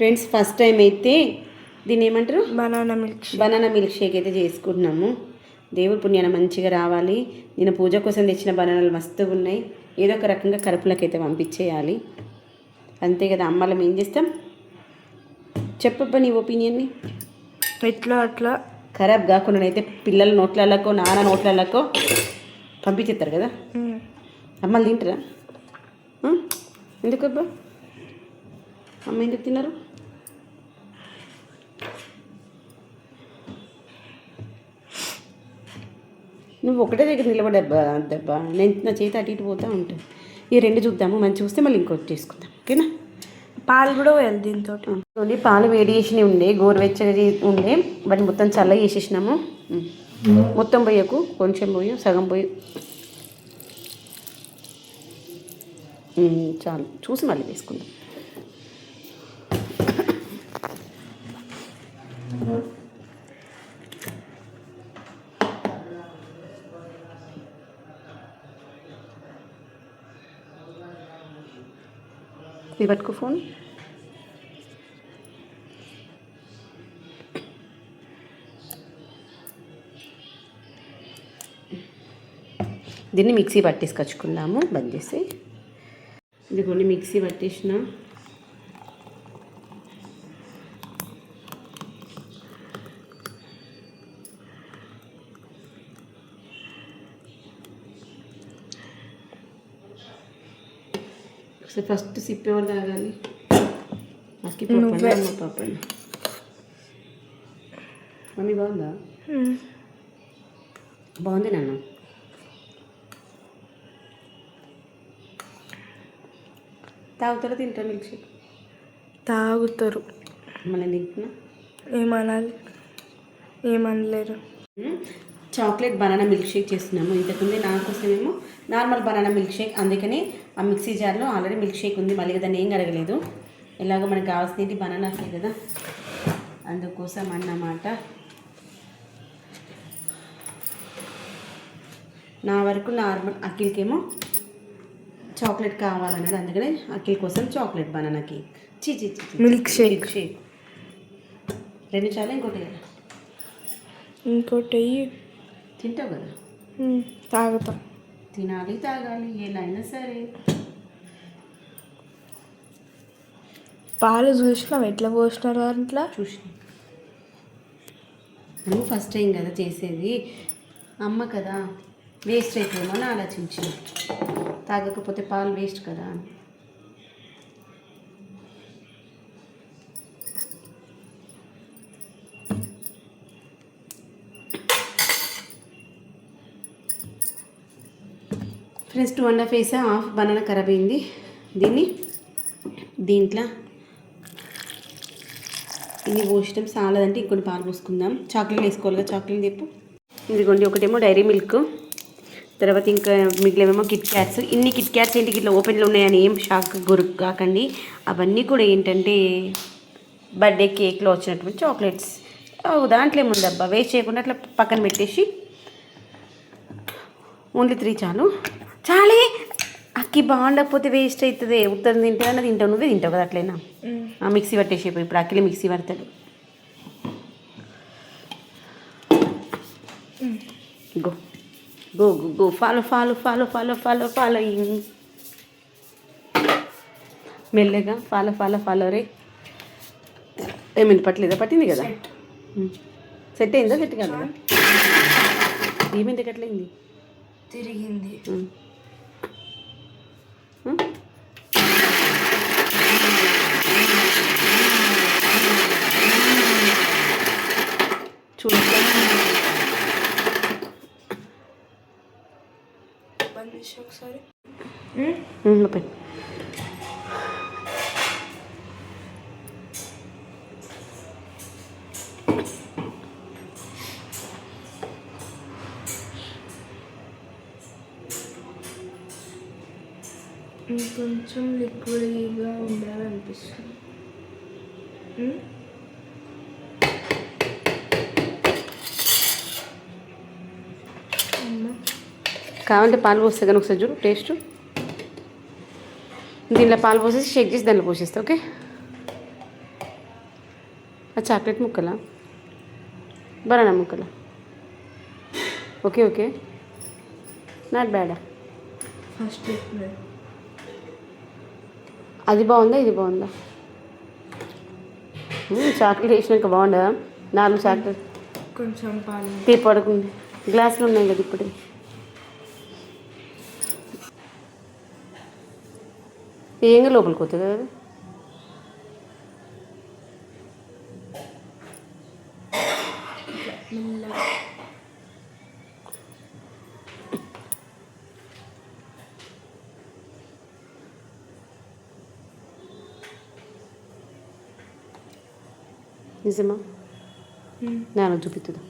Friends first time అయితే దీన్ని ఏమంటారు బనానా మిల్క్ షేక్ అయితే చేసుకుంటున్నాము. దేవుడి పుణ్యాన మంచిగా రావాలి. నేను పూజ కోసం తెచ్చిన బనానాలు మస్తుగా ఉన్నాయి. ఏదో ఒక రకంగా కడుపులకైతే పంపించేయాలి. అంతే కదా, అమ్మలం ఏం చేస్తాం. చెప్పబ్బా నీ ఒపీనియన్ని. ఎట్లా అట్లా ఖరాబ్ కాకుండా అయితే పిల్లల నోట్లకో నాన్న నోట్లకో పంపించేస్తారు కదా. అమ్మలు తింటారా? ఎందుకబ్బా అమ్మ ఎందుకు తిన్నారు? నువ్వు ఒకటే దగ్గర నిలబడబ్బా దెబ్బా. నేను నా చేతి అటు ఇటు పోతూ ఉంటాను. ఈ రెండు చూద్దాము, మంచిగా వస్తే మళ్ళీ ఇంకోటి చేసుకుందాం. ఓకేనా? పాలు కూడా పోయాలి దీంతో. పాలు వేడి చేసినవి ఉండే, గోరువెచ్చగా ఉండే, వాటిని మొత్తం చల్ల చేసేసినాము. మొత్తం పోయకు, కొంచెం పోయి, సగం పోయి చాలు. చూసి మళ్ళీ వేసుకుందాం. ఇది పట్టుకో ఫోన్. దీన్ని మిక్సీ పట్టేసుకొచ్చుకుందాము. బంద్ చేసి ఇది కొన్ని మిక్సీ పట్టేసిన. ఫస్ట్ సిప్ ఎవరు తాగాలి? అక్కి పాప అమ్మ పాప. మమ్మీ బాగుందా? బాగుంది నాన్న. తాగుతారా? తింటారా మిల్క్ షేక్? తాగుతారు. మళ్ళీ తింటున్నా ఏమనాలి? ఏమనలేరు. చాక్లెట్ బనానా మిల్క్ షేక్ చేస్తున్నాము. ఇంతకుముందే నా కోసమేమో నార్మల్ బనానా మిల్క్ షేక్. అందుకని ఆ మిక్సీ జార్లో ఆల్రెడీ మిల్క్ షేక్ ఉంది. మళ్ళీ దాన్ని ఏం అడగలేదు. ఎలాగో మనకు కావాల్సింది బనానాసే కదా, అందుకోసం అన్నమాట. నా వరకు నార్మల్. అఖిల్కేమో చాక్లెట్ కావాలన్నాడు, అందుకని అఖిల్ కోసం chocolate banana cake. Milk shake. రెండు చాలా. ఇంకోటి తింటావు కదా? తాగుతా. తినాలి, తాగాలి, ఎలా అయినా సరే. పాలు చూసినావు ఎట్లా పోసినారు అట్లా? చూసిన. నువ్వు ఫస్ట్ టైం కదా చేసేది, అమ్మ కదా, వేస్ట్ అయిపోయేమో అని ఆలోచించిన. తాగకపోతే పాలు వేస్ట్ కదా. ఫ్రెండ్స్ 2.5 వేసా. హాఫ్ బనానా ఖరాబ్ అయింది. దీంట్లో ఇన్ని పోసడం చాలదంటే ఇంకొన్ని పాలు పోసుకుందాం. చాక్లెట్ వేసుకోవాలి కదా. చాక్లెట్ చెప్పు. ఇదిగోండి, ఒకటేమో డైరీ మిల్క్, తర్వాత ఇంకా మిగిలినేమో కిట్ క్యాట్స్. ఇన్ని కిట్ క్యాట్స్ ఏంటి ఇట్లా ఓపెన్లో ఉన్నాయని ఏం షాక్ గురి కాకండి. అవన్నీ కూడా ఏంటంటే బర్త్డే కేక్లో వచ్చినటువంటి చాక్లెట్స్. దాంట్లో ఏముందబ్బా, వేస్ట్ చేయకుండా అట్లా పక్కన పెట్టేసి ఓన్లీ 3 చాలు. చాలే అక్కి, బాగుండకపోతే వేస్ట్ అవుతుంది. ఉత్తరం తింటానన్నా తింటావు, నువ్వే తింటావు కదా అట్లయినా. మిక్సీ పట్టేసేపోయి ఇప్పుడు అక్కిలే మిక్సీ పడతాడు. Go go go follow follow follow follow follow following. మెల్లగా ఫాలో ఫాలో ఫాలో. రే ఏమైంది? పట్టలేదా? పట్టింది కదా. సెట్ అయిందా? సెట్ కాదా? ఏమైంది? ఎట్లయింది? తిరిగింది. చూడండి ఒకసారి. కొంచెం లిక్విడ్గా ఉండాలనిపిస్తుంది. కావాలంటే పాలు పోస్తే కానీ ఒకసారి చూడు టేస్ట్. దీనిలో పాలు పోసేసి షేక్ చేసి దాంట్లో పోసేస్తా. ఓకే, ఆ చాక్లెట్ ముక్కలా బనానా ముక్కలా ఓకే ఓకే నాట్ బ్యాడా ఫస్ట్ చెప్పినది అది బాగుందా ఇది బాగుందా చాక్లెట్ వేసినాక బాగుందా 4 చాక్లెట్ కొంచెం పాలు తీపి పడుకుంది గ్లాసులు ఉన్నాయి కదా ఇప్పుడు ఏంగా లోపలికి పోతుంది కదా మెల్లగా నిజమా నాన్న చూపిస్తుందా